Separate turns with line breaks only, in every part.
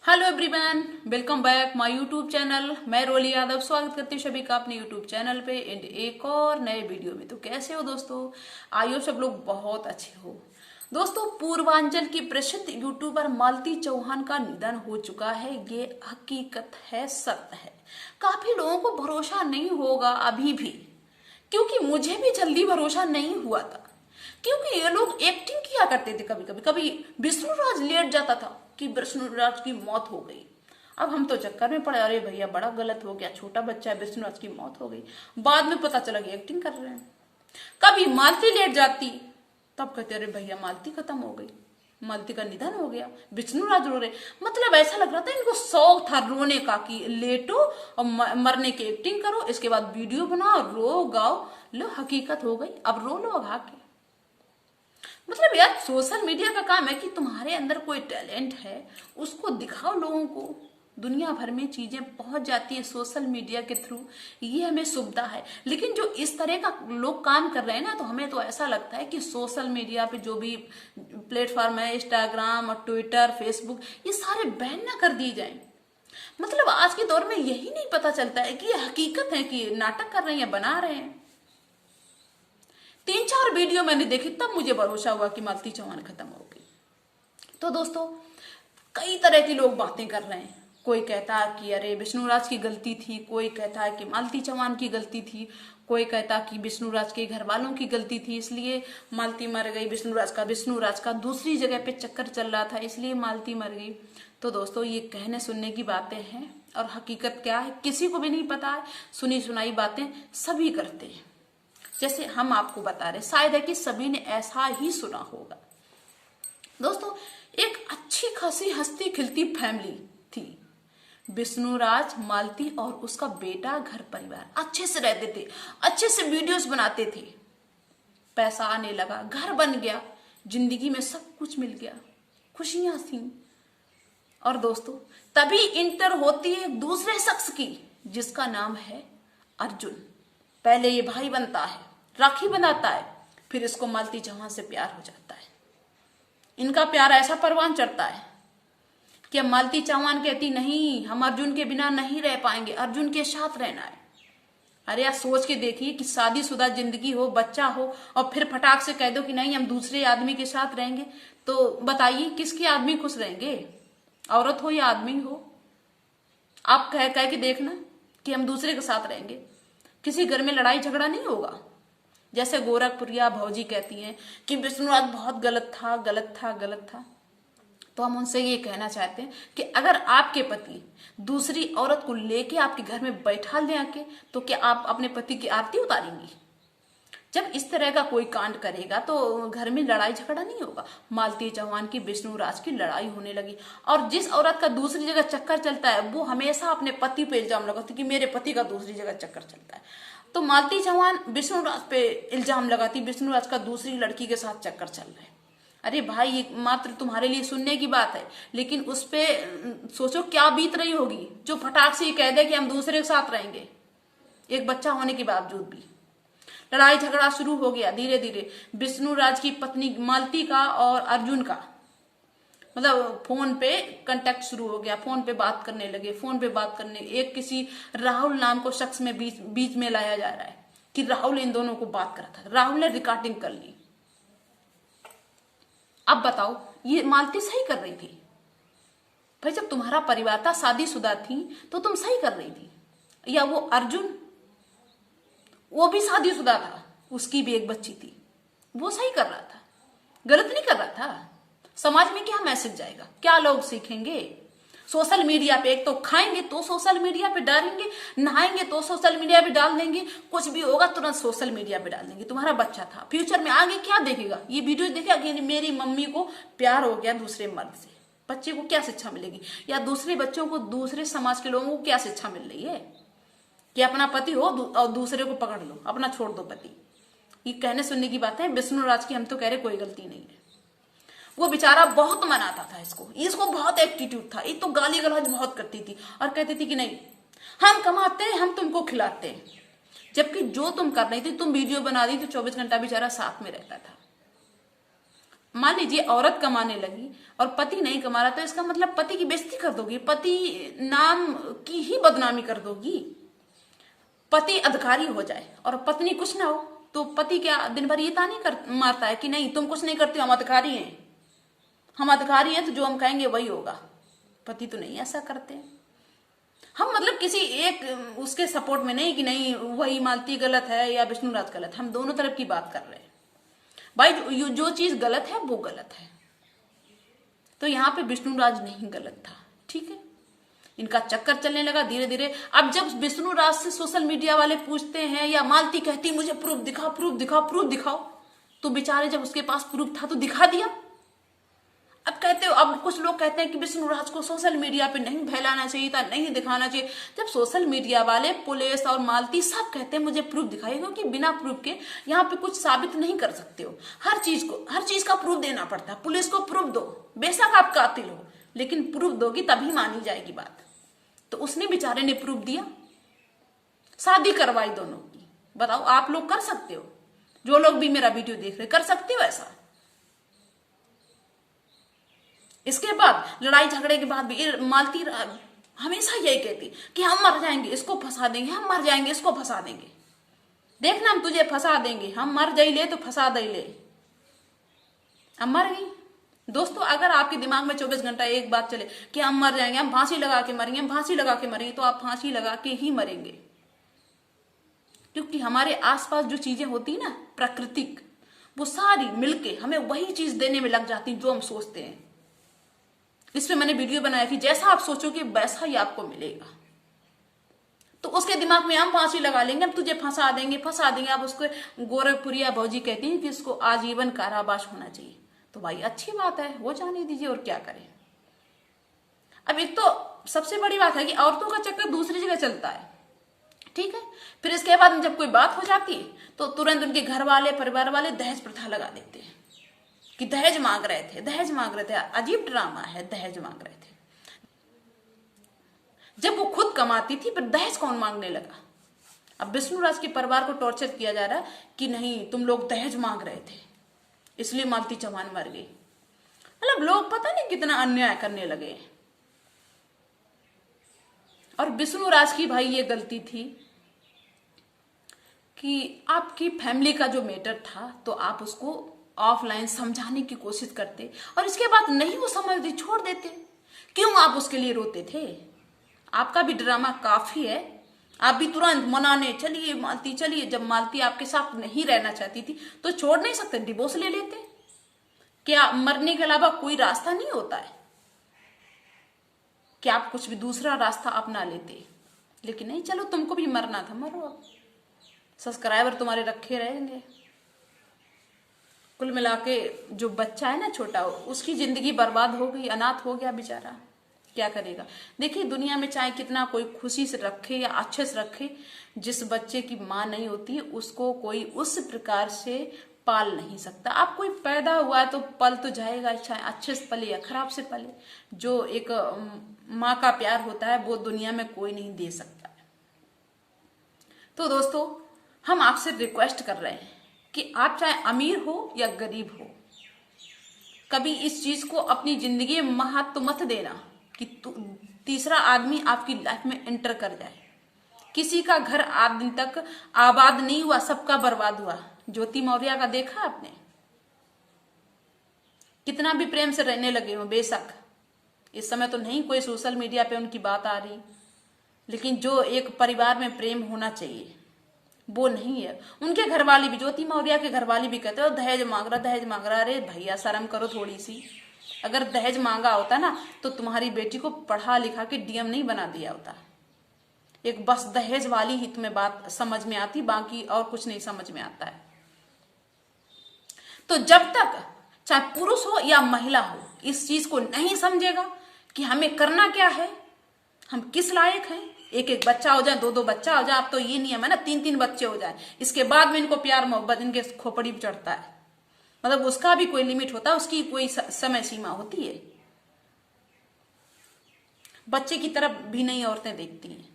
Hello everyone, welcome back my YouTube channel. मैं रोली यादव स्वागत करती हूँ सभी का अपने यूट्यूब चैनल पे एंड एक और नए वीडियो में। तो कैसे हो दोस्तों? आइयो सब लोग बहुत अच्छे हो। दोस्तों, पूर्वांचल की प्रसिद्ध यूट्यूबर मालती चौहान का निधन हो चुका है। ये हकीकत है, सत्य है। काफी लोगों को भरोसा नहीं होगा अभी भी, क्योंकि मुझे भी जल्दी भरोसा नहीं हुआ था। क्योंकि ये लोग एक्टिंग किया करते थे। कभी कभी कभी विष्णुराज लेट जाता था कि विष्णुराज की मौत हो गई। अब हम तो चक्कर में पड़े, अरे भैया बड़ा गलत हो गया, छोटा बच्चा है, विष्णुराज की मौत हो गई। बाद में पता चला कि एक्टिंग कर रहे हैं। कभी मालती लेट जाती, तब कहते अरे भैया मालती खत्म हो गई, मालती का निधन हो गया, विष्णुराज रो रहे। मतलब ऐसा लग रहा था इनको शौक था रोने का कि लेटो और मरने की एक्टिंग करो, इसके बाद वीडियो बनाओ, रो गाओ। लो हकीकत हो गई, अब रो लो भाग के। मतलब यार, सोशल मीडिया का काम है कि तुम्हारे अंदर कोई टैलेंट है उसको दिखाओ लोगों को। दुनिया भर में चीजें पहुंच जाती है सोशल मीडिया के थ्रू, ये हमें सुविधा है। लेकिन जो इस तरह का लोग काम कर रहे हैं ना, तो हमें तो ऐसा लगता है कि सोशल मीडिया पे जो भी प्लेटफॉर्म है, इंस्टाग्राम और ट्विटर, फेसबुक, ये सारे बैन ना कर दिए जाएं। मतलब आज के दौर में यही नहीं पता चलता है कि ये हकीकत है कि नाटक कर रहे हैं या बना रहे हैं। 3-4 वीडियो मैंने देखी, तब मुझे भरोसा हुआ कि मालती चौहान खत्म हो गई। तो दोस्तों, कई तरह के लोग बातें कर रहे हैं। कोई कहता है कि अरे विष्णुराज की गलती थी, कोई कहता है कि मालती चौहान की गलती थी, कोई कहता कि विष्णुराज के घर वालों की गलती थी इसलिए मालती मर गई। विष्णुराज का दूसरी जगह पे चक्कर चल रहा था इसलिए मालती मर गई। तो दोस्तों, ये कहने सुनने की बातें हैं और हकीकत क्या है किसी को भी नहीं पता है। सुनी सुनाई बातें सभी करते हैं, जैसे हम आपको बता रहे, शायद है कि सभी ने ऐसा ही सुना होगा। दोस्तों, एक अच्छी खासी हंसती खिलती फैमिली थी। विष्णुराज, मालती और उसका बेटा, घर परिवार अच्छे से रहते थे, अच्छे से वीडियोस बनाते थे। पैसा आने लगा, घर बन गया, जिंदगी में सब कुछ मिल गया, खुशियां थी। और दोस्तों, तभी इंटर होती है एक दूसरे शख्स की, जिसका नाम है अर्जुन। पहले ये भाई बनता है, राखी बनाता है, फिर इसको मालती चौहान से प्यार हो जाता है। इनका प्यार ऐसा परवान चढ़ता है कि अब मालती चौहान कहती नहीं, हम अर्जुन के बिना नहीं रह पाएंगे, अर्जुन के साथ रहना है। अरे यार, सोच के देखिए कि शादीशुदा जिंदगी हो, बच्चा हो, और फिर फटाक से कह दो कि नहीं हम दूसरे आदमी के साथ रहेंगे। तो बताइए किसके आदमी खुश रहेंगे? औरत हो या आदमी हो, आप कह के देखना कि हम दूसरे के साथ रहेंगे, किसी घर में लड़ाई झगड़ा नहीं होगा। जैसे गोरखपुरिया भौजी कहती हैं कि विष्णुराज बहुत गलत था, गलत था, गलत था। तो हम उनसे ये कहना चाहते हैं कि अगर आपके पति दूसरी औरत को लेके आपके घर में बैठा दें आके, तो क्या आप अपने पति की आरती उतारेंगी? जब इस तरह का कोई कांड करेगा तो घर में लड़ाई झगड़ा नहीं होगा। मालती चौहान की विष्णुराज की लड़ाई होने लगी, और जिस औरत का दूसरी जगह चक्कर चलता है वो हमेशा अपने पति पे इल्जाम लगाती कि मेरे पति का दूसरी जगह चक्कर चलता है। तो मालती चौहान विष्णुराज पे इल्जाम लगाती, विष्णुराज का दूसरी लड़की के साथ चक्कर चल रहा है। अरे भाई, ये मात्र तुम्हारे लिए सुनने की बात है, लेकिन उस पे सोचो क्या बीत रही होगी जो फटाक से ये कह दे कि हम दूसरे के साथ रहेंगे, एक बच्चा होने के बावजूद भी। लड़ाई झगड़ा शुरू हो गया धीरे धीरे। विष्णुराज की पत्नी मालती का और अर्जुन का मतलब फोन पे कांटेक्ट शुरू हो गया, फोन पे बात करने लगे। फोन पे बात करने, एक किसी राहुल नाम को शख्स में बीच में लाया जा रहा है कि राहुल इन दोनों को बात करा था। राहुल ने रिकॉर्डिंग कर ली। अब बताओ, ये मालती सही कर रही थी? भाई, जब तुम्हारा परिवार था, शादीशुदा थी, तो तुम सही कर रही थी। या वो अर्जुन, वो भी शादीशुदा था, उसकी भी एक बच्ची थी, वो सही कर रहा था, गलत नहीं कर रहा था। समाज में क्या मैसेज जाएगा, क्या लोग सीखेंगे? सोशल मीडिया पे एक तो खाएंगे तो सोशल मीडिया पे डालेंगे, नहाएंगे तो सोशल मीडिया पे डाल देंगे, कुछ भी होगा तुरंत सोशल मीडिया पे डाल देंगे। तुम्हारा बच्चा था, फ्यूचर में आगे क्या देखेगा? ये वीडियो देखेगा कि मेरी मम्मी को प्यार हो गया दूसरे मर्द से। बच्चे को क्या शिक्षा मिलेगी? या दूसरे बच्चों को, दूसरे समाज के लोगों को क्या शिक्षा मिल रही है कि अपना पति हो और दूसरे को पकड़ लो, अपना छोड़ दो पति? ये कहने सुनने की बात है। विष्णुराज की हम तो कह रहे कोई गलती नहीं है। वो बेचारा बहुत मनाता था इसको बहुत एटीट्यूड था। ये तो गाली गलौज बहुत करती थी और कहती थी कि नहीं, हम कमाते हैं, हम तुमको खिलाते हैं। जबकि जो तुम कर रही थी, तुम वीडियो बना दी तो 24 घंटा बेचारा साथ में रहता था। मान लीजिए औरत कमाने लगी और पति नहीं कमा रहा, तो इसका मतलब पति की बेइज्जती कर दोगी, पति नाम की ही बदनामी कर दोगी। पति अधिकारी हो जाए और पत्नी कुछ ना हो, तो पति क्या दिन भर ये ताने कर मारता है कि नहीं तुम कुछ नहीं करती, हम अधिकारी हैं, हम अधिकारी हैं तो जो हम कहेंगे वही होगा। पति तो नहीं ऐसा करते। हम मतलब किसी एक उसके सपोर्ट में नहीं कि नहीं वही मालती गलत है या विष्णुराज गलत, हम दोनों तरफ की बात कर रहे हैं। भाई जो चीज गलत है वो गलत है। तो यहाँ पे विष्णुराज नहीं गलत था, ठीक है। इनका चक्कर चलने लगा धीरे धीरे। अब जब विष्णुराज से सोशल मीडिया वाले पूछते हैं या मालती कहती मुझे प्रूफ दिखाओ, प्रूफ दिखाओ, प्रूफ दिखाओ, तो बेचारे जब उसके पास प्रूफ था तो दिखा दिया। अब कहते हो, अब कुछ लोग कहते हैं कि विष्णुराज को सोशल मीडिया पे नहीं फैलाना चाहिए था, नहीं दिखाना चाहिए। जब सोशल मीडिया वाले, पुलिस और मालती सब कहते हैं मुझे प्रूफ दिखाइए, क्योंकि बिना प्रूफ के यहाँ पे कुछ साबित नहीं कर सकते हो। हर चीज का प्रूफ देना पड़ता है। पुलिस को प्रूफ दो, बेशक आप कातिल हो, लेकिन प्रूफ दोगी तभी मानी जाएगी बात। तो उसने बेचारे ने प्रूफ दिया, शादी करवाई दोनों की। बताओ, आप लोग कर सकते हो? जो लोग भी मेरा वीडियो देख रहे, कर सकते हो ऐसा? इसके बाद लड़ाई झगड़े के बाद भी मालती हमेशा यही कहती कि हम मर जाएंगे इसको फंसा देंगे, हम मर जाएंगे इसको फंसा देंगे, देखना हम तुझे फंसा देंगे, हम मर जाई ले तो फंसा दे ले। अब मर गई। दोस्तों, अगर आपके दिमाग में 24 घंटा एक बात चले कि हम मर जाएंगे, हम फांसी लगा के मरेंगे, हम फांसी लगा के मरेंगे, तो आप फांसी लगा के ही मरेंगे। क्योंकि हमारे आसपास जो चीजें होती है ना प्राकृतिक, वो सारी मिलके हमें वही चीज देने में लग जाती जो हम सोचते हैं। इसमें मैंने वीडियो बनाया कि जैसा आप सोचोगे वैसा ही आपको मिलेगा। तो उसके दिमाग में हम फांसी लगा लेंगे, हम तुझे फंसा देंगे, फंसा देंगे। आप उसको गोरखपुरिया भौजी कहती हैं कि इसको आजीवन कारावास होना चाहिए। तो भाई अच्छी बात है, वो जाने दीजिए, और क्या करें। अब एक तो सबसे बड़ी बात है कि औरतों का चक्कर दूसरी जगह चलता है, ठीक है। फिर इसके बाद जब कोई बात हो जाती है तो तुरंत उनके घर वाले, परिवार वाले दहेज प्रथा लगा देते हैं कि दहेज मांग रहे थे, दहेज मांग रहे थे। अजीब ड्रामा है, दहेज मांग रहे थे। जब वो खुद कमाती थी फिर दहेज कौन मांगने लगा? अब विष्णुराज के परिवार को टॉर्चर किया जा रहा है कि नहीं तुम लोग दहेज मांग रहे थे इसलिए मालती चौहान मर गई। मतलब लोग पता नहीं कितना अन्याय करने लगे। और विष्णुराज की भाई ये गलती थी कि आपकी फैमिली का जो मैटर था तो आप उसको ऑफलाइन समझाने की कोशिश करते, और इसके बाद नहीं वो समझती छोड़ देते। क्यों आप उसके लिए रोते थे? आपका भी ड्रामा काफी है। आप भी तुरंत मनाने चलिए मालती चलिए। जब मालती आपके साथ नहीं रहना चाहती थी तो छोड़ नहीं सकते, डिवोर्स ले लेते। क्या मरने के अलावा कोई रास्ता नहीं होता है? क्या आप कुछ भी दूसरा रास्ता अपना लेते? लेकिन नहीं, चलो तुमको भी मरना था, मरो। अब सब्सक्राइबर तुम्हारे रखे रहेंगे। कुल मिला के जो बच्चा है ना छोटा, उसकी जिंदगी बर्बाद हो गई, अनाथ हो गया बेचारा। क्या करेगा? देखिए, दुनिया में चाहे कितना कोई खुशी से रखे या अच्छे से रखे, जिस बच्चे की माँ नहीं होती है उसको कोई उस प्रकार से पाल नहीं सकता। आप कोई पैदा हुआ है तो पल तो जाएगा, चाहे अच्छे से पले या खराब से पले। जो एक माँ का प्यार होता है वो दुनिया में कोई नहीं दे सकता है। तो दोस्तों, हम आपसे रिक्वेस्ट कर रहे हैं कि आप चाहे अमीर हो या गरीब हो, कभी इस चीज को अपनी जिंदगी में महत्व मत देना कि तीसरा आदमी आपकी लाइफ में एंटर कर जाए। किसी का घर आज दिन तक आबाद नहीं हुआ, सबका बर्बाद हुआ। ज्योति मौर्य का देखा आपने? कितना भी प्रेम से रहने लगे हो, बेशक इस समय तो नहीं कोई सोशल मीडिया पे उनकी बात आ रही, लेकिन जो एक परिवार में प्रेम होना चाहिए वो नहीं है। उनके घरवाली भी, ज्योति मौर्य के घरवाली भी कहते हो दहेज मांग रहा, दहेज मांग रहा। अरे भैया शर्म करो थोड़ी सी। अगर दहेज मांगा होता ना तो तुम्हारी बेटी को पढ़ा लिखा के डीएम नहीं बना दिया होता। एक बस दहेज वाली ही तुम्हें बात समझ में आती, बाकी और कुछ नहीं समझ में आता है। तो जब तक चाहे पुरुष हो या महिला हो इस चीज को नहीं समझेगा कि हमें करना क्या है, हम किस लायक हैं, एक एक बच्चा हो जाए, दो दो बच्चा हो जाए। अब तो ये नियम है ना, तीन तीन बच्चे हो जाए, इसके बाद में इनको प्यार मोहब्बत इनके खोपड़ी पे चढ़ता है। मतलब उसका भी कोई लिमिट होता है, उसकी कोई समय सीमा होती है। बच्चे की तरफ भी नहीं औरतें देखती हैं।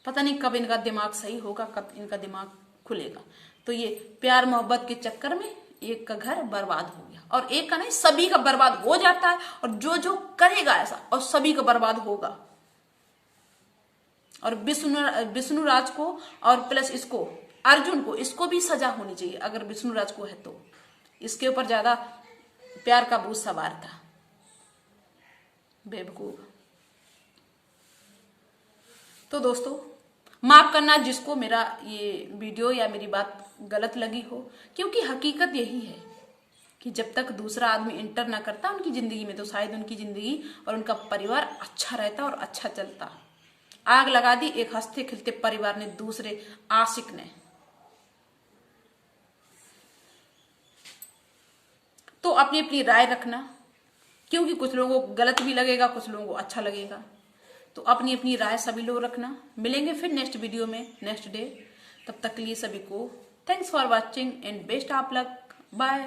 पता नहीं कब इनका दिमाग सही होगा, कब इनका दिमाग खुलेगा। तो ये प्यार मोहब्बत के चक्कर में एक का घर बर्बाद हो गया, और एक का नहीं, सभी का बर्बाद हो जाता है, और जो जो करेगा ऐसा और सभी का बर्बाद होगा। और विष्णुराज को और प्लस इसको अर्जुन को, इसको भी सजा होनी चाहिए अगर विष्णुराज को है तो। इसके ऊपर ज्यादा प्यार का भूत सवार था, बेवकूफ। तो दोस्तों माफ करना जिसको मेरा ये वीडियो या मेरी बात गलत लगी हो, क्योंकि हकीकत यही है कि जब तक दूसरा आदमी इंटर ना करता उनकी जिंदगी में, तो शायद उनकी जिंदगी और उनका परिवार अच्छा रहता और अच्छा चलता। आग लगा दी एक हंसते खिलते परिवार ने, दूसरे आशिक ने। तो अपनी अपनी राय रखना, क्योंकि कुछ लोगों को गलत भी लगेगा, कुछ लोगों को अच्छा लगेगा। तो अपनी अपनी राय सभी लोग रखना। मिलेंगे फिर नेक्स्ट वीडियो में नेक्स्ट डे। तब तक के लिए सभी को thanks for watching and best of luck. Bye.